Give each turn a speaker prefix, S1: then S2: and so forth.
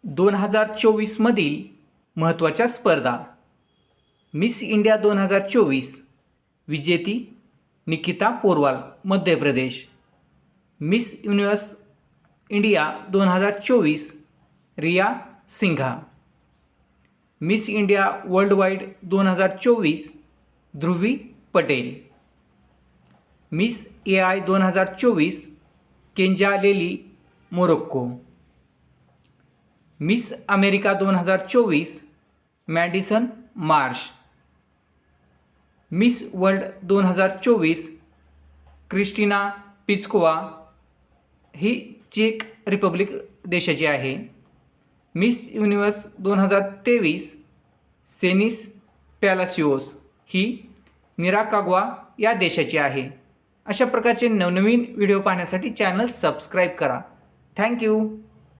S1: 2024मधील महत्त्वाच्या स्पर्धा. Miss India 2024 विजेती Nikita Porwal Madhya Pradesh. Miss Universe India 2024 Riya Singha. Miss India Worldwide 2024 Dhruvi Patel. Miss AI 2024 Kenza Layli Morocco. Miss America 2024 Madison Marsh. Miss World 2024 Krystyna Pyszkova ही चेक Republic देशाची आहे. Miss universe 2023 सेनिस पॅलासिओस ही निराकाग्वा या देशाची आहे. अशा प्रकारचे नवनवीन व्हिडिओ पाहण्यासाठी चॅनल सबस्क्राईब करा. थँक्यू.